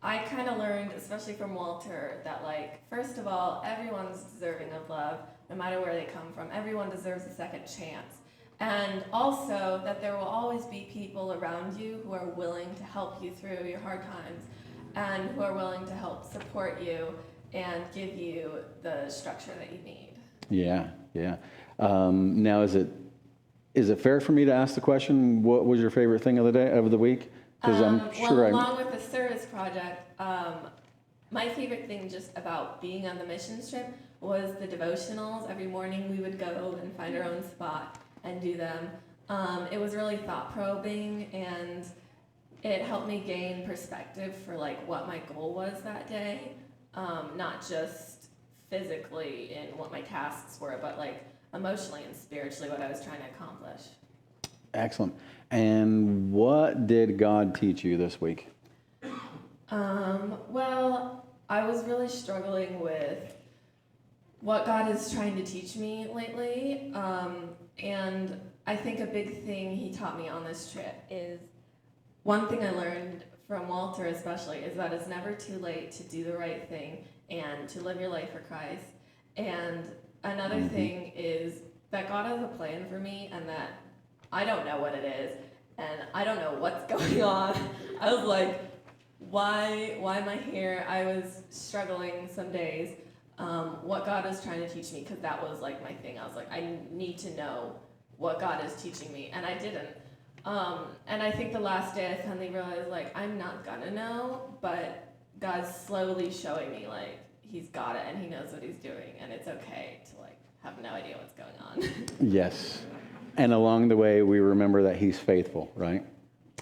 I kind of learned, especially from Walter, that like, first of all, everyone's deserving of love, no matter where they come from. Everyone deserves a second chance. And also that there will always be people around you who are willing to help you through your hard times and who are willing to help support you and give you the structure that you need. Yeah. Now, is it fair for me to ask the question, what was your favorite thing of the week? Because I'm sure along with the service project, my favorite thing just about being on the mission trip was the devotionals. Every morning we would go and find our own spot and do them. It was really thought-probing, and it helped me gain perspective for like what my goal was that day, not just physically in what my tasks were, but like emotionally and spiritually what I was trying to accomplish. Excellent. And what did God teach you this week? Well, I was really struggling with what God is trying to teach me lately. And I think a big thing he taught me on this trip is one thing I learned from Walter especially is that it's never too late to do the right thing and to live your life for Christ. And another thing is that God has a plan for me and that I don't know what it is and I don't know what's going on. I was like, why am I here? I was struggling some days. What God was trying to teach me, because that was like my thing. I was like, I need to know what God is teaching me, and I didn't. And I think the last day I finally realized, like, I'm not gonna know, but God's slowly showing me, like, he's got it and he knows what he's doing, and it's okay to, like, have no idea what's going on. Yes. And along the way, we remember that he's faithful, right?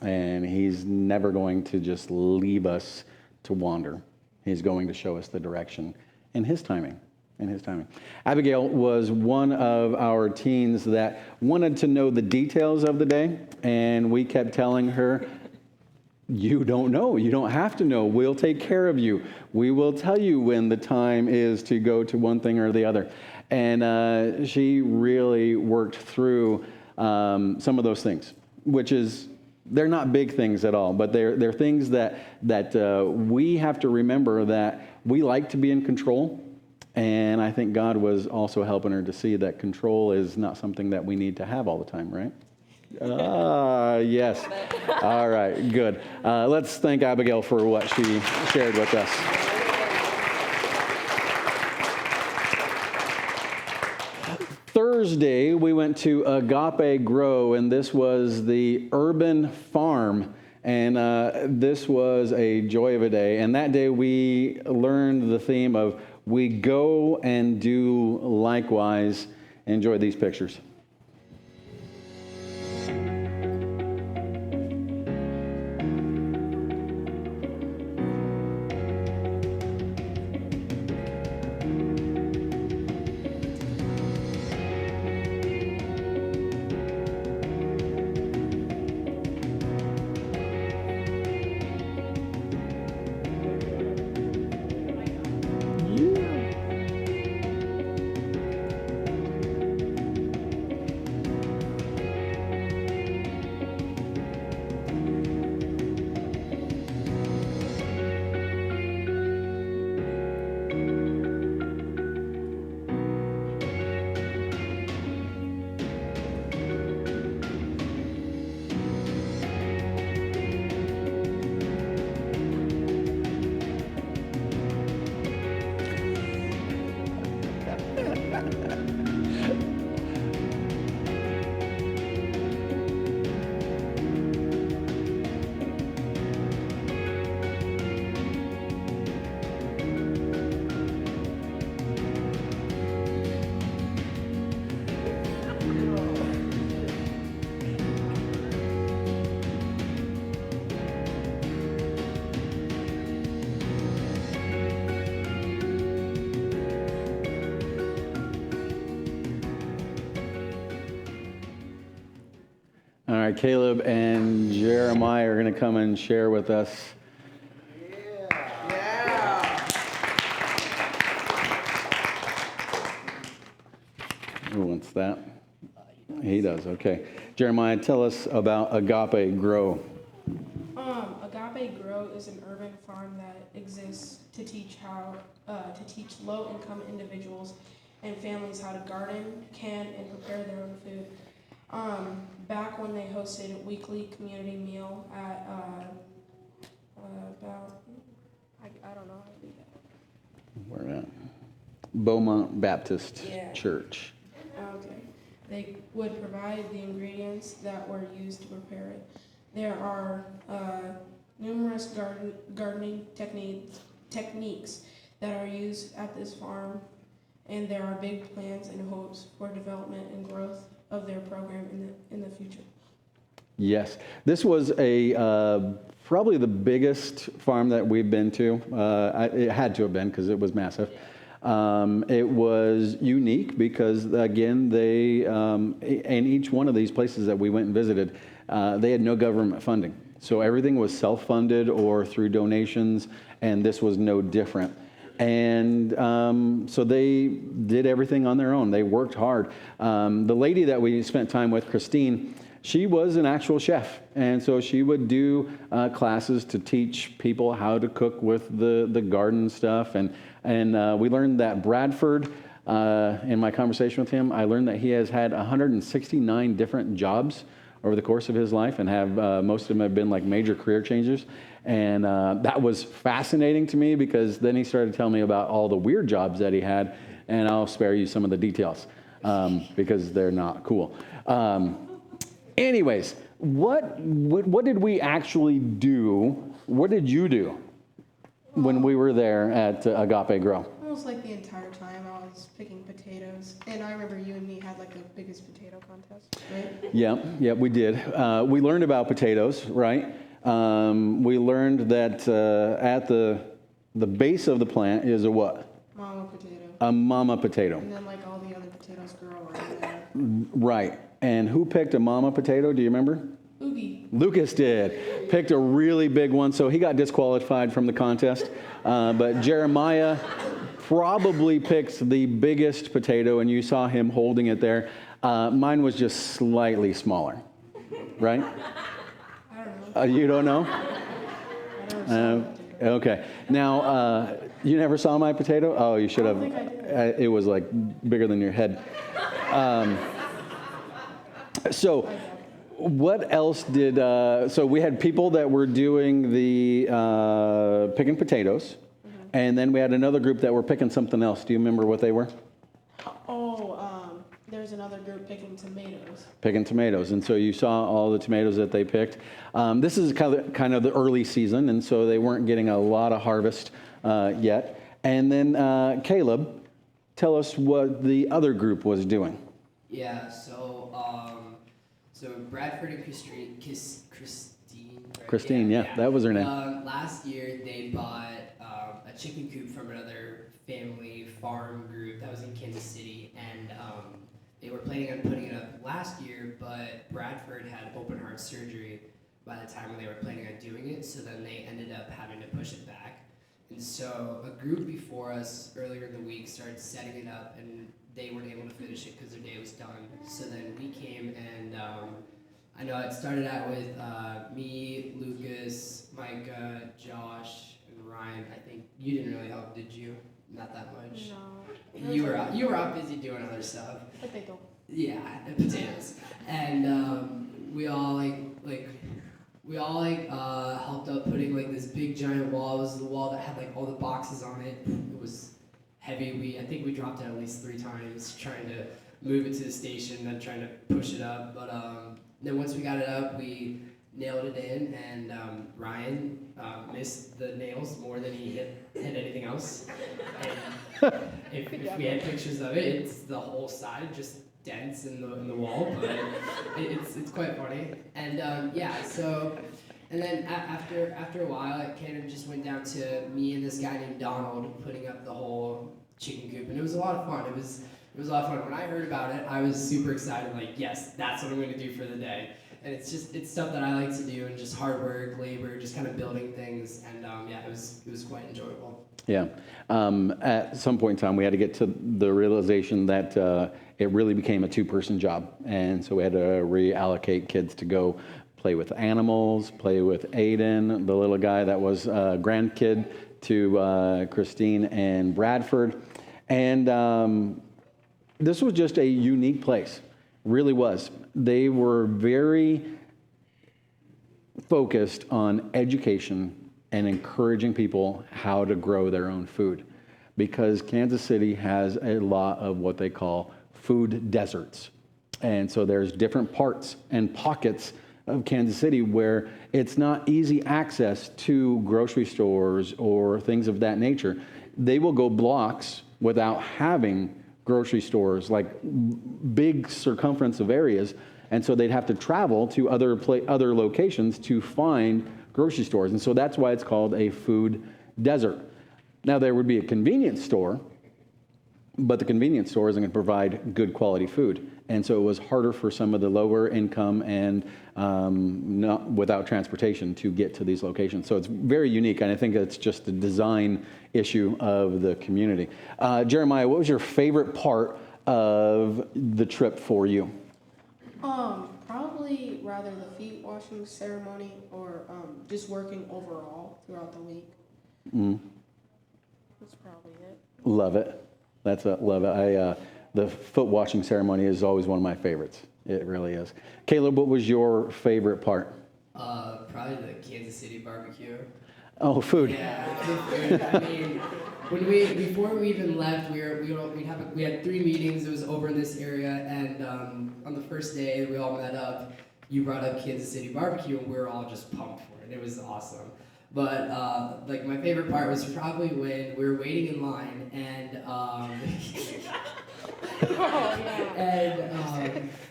And he's never going to just leave us to wander. He's going to show us the direction in his timing. In his timing. Abigail was one of our teens that wanted to know the details of the day, and we kept telling her, you don't know. You don't have to know. We'll take care of you. We will tell you when the time is to go to one thing or the other. And she really worked through some of those things, which is, they're not big things at all, but they're things that we have to remember that we like to be in control. And I think God was also helping her to see that control is not something that we need to have all the time, right? Yes. All right, good. Let's thank Abigail for what she shared with us. Thursday, we went to Agape Grow, and this was the urban farm. And this was a joy of a day. And that day, we learned the theme of we go and do likewise. Enjoy these pictures. All right, Caleb and Jeremiah are going to come and share with us. Who wants that? He does, okay. Jeremiah, tell us about Agape Grow. Agape Grow is an urban farm that exists to teach low-income individuals and families how to garden, can, and prepare their own food. Back when they hosted a weekly community meal at about, I don't know how to do that. Where at? Beaumont Baptist Yeah. Church. Okay. They would provide the ingredients that were used to prepare it. There are numerous gardening techniques that are used at this farm, and there are big plans and hopes for development and growth of their program in the future. Yes, this was probably the biggest farm that we've been to. It had to have been because it was massive. It was unique because, again, in each one of these places that we went and visited, they had no government funding. So everything was self-funded or through donations, and this was no different. And so they did everything on their own. They worked hard. The lady that we spent time with, Christine, she was an actual chef, and so she would do classes to teach people how to cook with the garden stuff. And we learned that Bradford, in my conversation with him, I learned that he has had 169 different jobs over the course of his life, and most of them have been like major career changers. And that was fascinating to me because then he started telling me about all the weird jobs that he had, and I'll spare you some of the details because they're not cool. Anyways, what did we actually do? What did you do when we were there at Agape Grow? Almost like the entire time I was picking potatoes, and I remember you and me had like the biggest potato contest, right? Yeah, we did. We learned about potatoes, right? We learned that at the base of the plant is a what? Mama potato. A mama potato. And then like all the other potatoes grow around there. Right. And who picked a mama potato? Do you remember? Oogie. Lucas did. Picked a really big one, so he got disqualified from the contest. But Jeremiah probably picked the biggest potato, and you saw him holding it there. Mine was just slightly smaller, right? I don't know. You don't know? I never saw Okay. Now, you never saw my potato? Oh, you should have. I don't think I did. It was like bigger than your head. So what else did, so we had people that were doing the picking potatoes, and then we had another group that were picking something else. Do you remember what they were? There's another group picking tomatoes. Picking tomatoes, and so you saw all the tomatoes that they picked. This is kind of the early season, and so they weren't getting a lot of harvest yet. And then Caleb, tell us what the other group was doing. Yeah, so Bradford and Christine. Right? Christine, yeah, that was her name. Last year they bought a chicken coop from another family farm group that was in Kansas City, and they were planning on putting it up last year, but Bradford had open heart surgery by the time when they were planning on doing it, so then they ended up having to push it back. And so a group before us earlier in the week started setting it up, and they weren't able to finish it because their day was done. So then we came, and I know it started out with me, Lucas, Micah, Josh, and Ryan. I think you didn't really help, did you? Not that much. No. You were out busy doing other stuff. Potato. Yeah, and potatoes. And we all helped out putting like this big giant wall. It was the wall that had like all the boxes on it. It was heavy. I think we dropped it at least 3 times trying to move it to the station, then trying to push it up. But then once we got it up, we nailed it in, and Ryan missed the nails more than he hit anything else. And if we had pictures of it, it's the whole side just dents in the wall, but it's quite funny. And and then after a while, it kind of just went down to me and this guy named Donald putting up the whole chicken coop, and it was a lot of fun. It was a lot of fun. When I heard about it, I was super excited. Like, yes, that's what I'm going to do for the day. And it's stuff that I like to do, and just hard work, labor, just kind of building things. And it was quite enjoyable. Yeah. At some point in time, we had to get to the realization that it really became a 2-person job. And so we had to reallocate kids to go play with animals, play with Aiden, the little guy that was a grandkid to Christine and Bradford. And this was just a unique place. Really was. They were very focused on education and encouraging people how to grow their own food, because Kansas City has a lot of what they call food deserts. And so there's different parts and pockets of Kansas City where it's not easy access to grocery stores or things of that nature. They will go blocks without having grocery stores, like big circumference of areas. And so they'd have to travel to other locations to find grocery stores. And so that's why it's called a food desert. Now, there would be a convenience store, but the convenience store isn't going to provide good quality food. And so it was harder for some of the lower income and not without transportation to get to these locations. So it's very unique, and I think it's just a design issue of the community. Jeremiah, what was your favorite part of the trip for you? Probably rather the feet washing ceremony or just working overall throughout the week. That's probably it. Love it. Love it. The foot washing ceremony is always one of my favorites. It really is. Caleb, what was your favorite part? Probably the Kansas City barbecue. Oh, food. Yeah, I mean, before we even left, we had 3 meetings. It was over in this area, and on the first day we all met up. You brought up Kansas City barbecue, and we were all just pumped for it. It was awesome. But like my favorite part was probably when we were waiting in line, and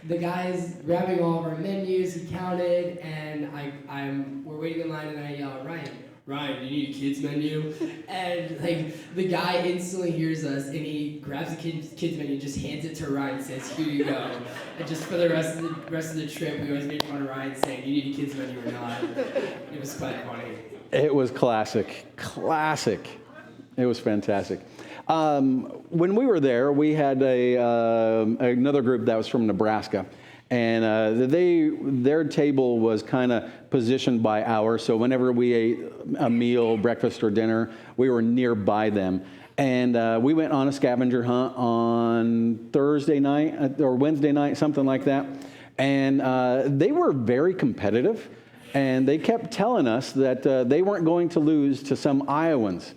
the guy's grabbing all of our menus. He counted, and we're waiting in line, and I yell, Ryan, do you need a kids menu? And like the guy instantly hears us, and he grabs a kids menu, and just hands it to Ryan, and says, "Here you go." And just for the rest of the trip, we always made fun of Ryan saying, "Do you need a kids menu or not?" It was quite funny. It was classic. It was fantastic. When we were there, we had another group that was from Nebraska. And their table was kind of positioned by ours. So whenever we ate a meal, breakfast or dinner, we were nearby them. And we went on a scavenger hunt on Thursday night or Wednesday night, something like that. And they were very competitive. And they kept telling us that they weren't going to lose to some Iowans.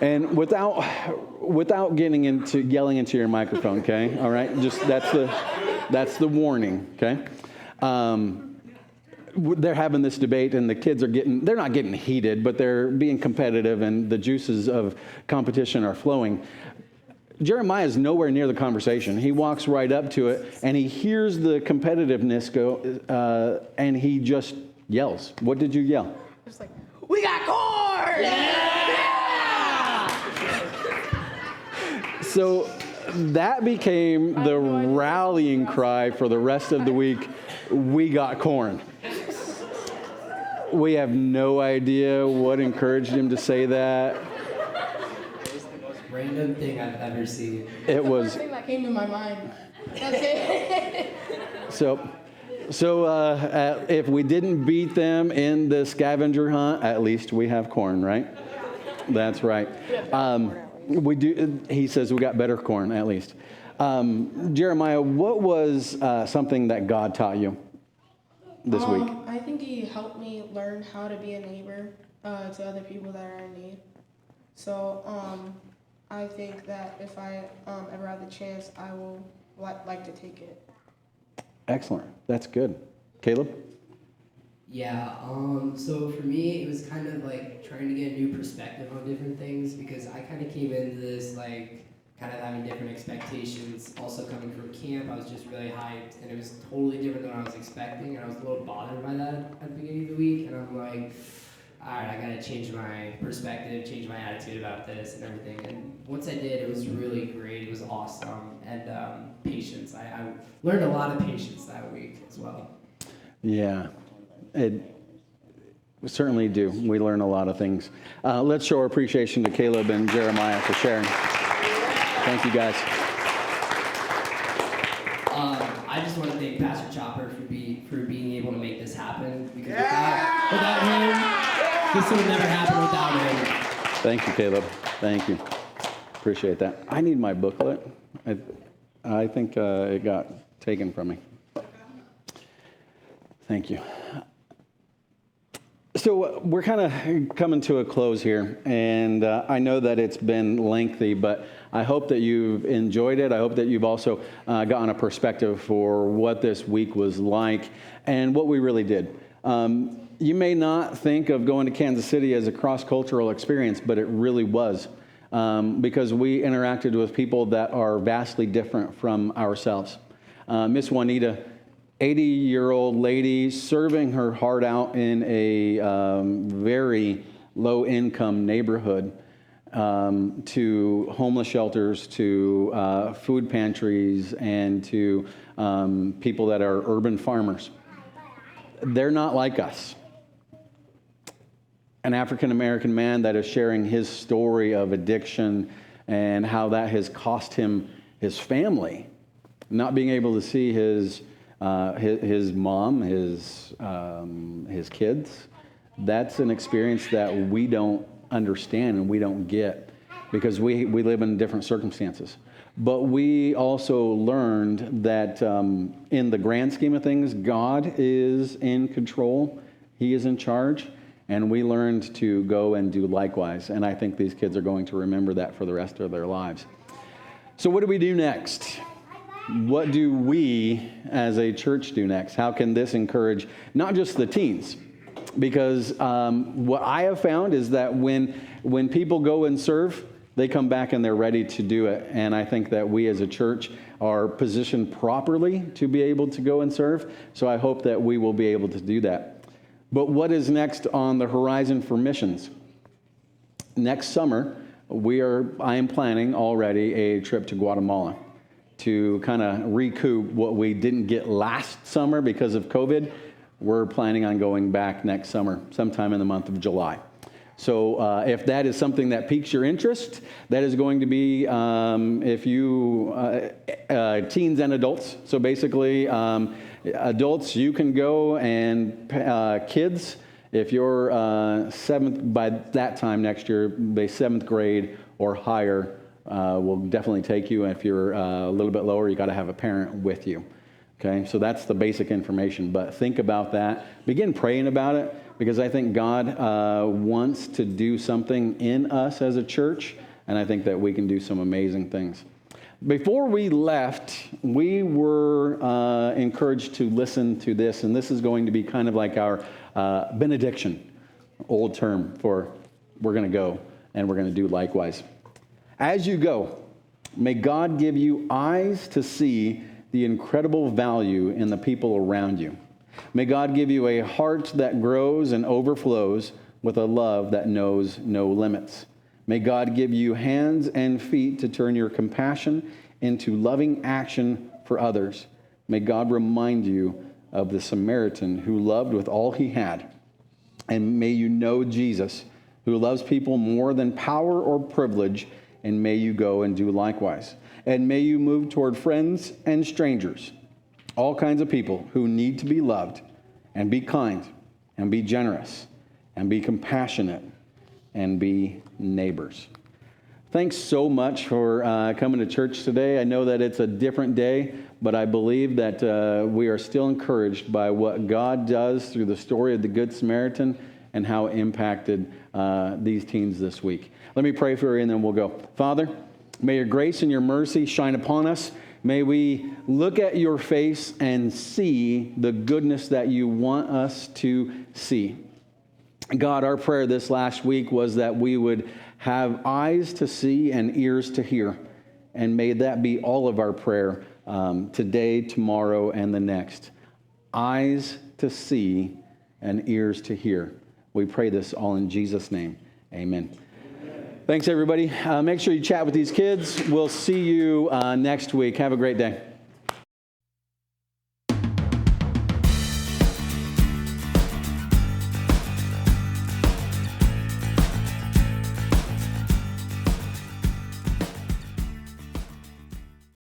And without getting into yelling into your microphone, okay? All right, just that's the warning, okay? They're having this debate, and the kids they're not getting heated, but they're being competitive, and the juices of competition are flowing. Jeremiah is nowhere near the conversation. He walks right up to it, and he hears the competitiveness go, and he just yells. What did you yell? Just like, we got corn! Yeah! So that became the rallying cry for the rest of the week. We got corn. We have no idea what encouraged him to say that. It was the most random thing I've ever seen. It was. That's the thing that came to my mind. That's it. So if we didn't beat them in the scavenger hunt, at least we have corn, right? That's right. We do. He says we got better corn, at least. Jeremiah, what was something that God taught you this week? I think he helped me learn how to be a neighbor to other people that are in need. So I think that if I ever have the chance, I will like to take it. Excellent. That's good. Caleb? Yeah, so for me, it was kind of like trying to get a new perspective on different things because I kind of came into this like kind of having different expectations. Also coming from camp, I was just really hyped, and it was totally different than I was expecting, and I was a little bothered by that at the beginning of the week, and I'm like, all right, I gotta change my perspective, change my attitude about this and everything, and once I did, it was really great, it was awesome, and patience. I learned a lot of patience that week as well. Yeah. We certainly do. We learn a lot of things. Let's show our appreciation to Caleb and Jeremiah for sharing. Thank you, guys. I just want to thank Pastor Chopper for being able to make this happen. Because without him, this would have never happened without him. Thank you, Caleb. Thank you. Appreciate that. I need my booklet. I think it got taken from me. Thank you. So we're kind of coming to a close here, and I know that it's been lengthy, but I hope that you've enjoyed it. I hope that you've also gotten a perspective for what this week was like and what we really did. You may not think of going to Kansas City as a cross-cultural experience, but it really was. because we interacted with people that are vastly different from ourselves. Miss Juanita, 80-year-old lady, serving her heart out in a very low-income neighborhood, to homeless shelters, to food pantries, and to people that are urban farmers. They're not like us. An African-American man that is sharing his story of addiction and how that has cost him his family, not being able to see his mom, his kids. That's an experience that we don't understand and we don't get because we live in different circumstances. But we also learned that in the grand scheme of things, God is in control. He is in charge. And we learned to go and do likewise. And I think these kids are going to remember that for the rest of their lives. So what do we do next? What do we as a church do next? How can this encourage not just the teens? Because what I have found is that when people go and serve, they come back and they're ready to do it. And I think that we as a church are positioned properly to be able to go and serve. So I hope that we will be able to do that. But what is next on the horizon for missions? Next summer, I am planning already a trip to Guatemala to kind of recoup what we didn't get last summer because of COVID. We're planning on going back next summer, sometime in the month of July. So if that is something that piques your interest, that is going to be if you teens and adults. So basically, adults, you can go, and kids, if you're seventh, by that time next year, by 7th grade or higher, will definitely take you. And if you're a little bit lower, you got to have a parent with you. Okay, so that's the basic information. But think about that. Begin praying about it, because I think God wants to do something in us as a church, and I think that we can do some amazing things. Before we left, we were encouraged to listen to this, and this is going to be kind of like our benediction, old term for we're going to go and we're going to do likewise. As you go, may God give you eyes to see the incredible value in the people around you. May God give you a heart that grows and overflows with a love that knows no limits. May God give you hands and feet to turn your compassion into loving action for others. May God remind you of the Samaritan who loved with all he had. And may you know Jesus, who loves people more than power or privilege, and may you go and do likewise. And may you move toward friends and strangers, all kinds of people who need to be loved, and be kind, and be generous, and be compassionate, and be neighbors. Thanks so much for coming to church today. I know that it's a different day, but I believe that we are still encouraged by what God does through the story of the Good Samaritan and how it impacted these teens this week. Let me pray for you, and then we'll go. Father, may your grace and your mercy shine upon us. May we look at your face and see the goodness that you want us to see. God, our prayer this last week was that we would have eyes to see and ears to hear. And may that be all of our prayer today, tomorrow, and the next. Eyes to see and ears to hear. We pray this all in Jesus' name. Amen. Thanks, everybody. Make sure you chat with these kids. We'll see you next week. Have a great day.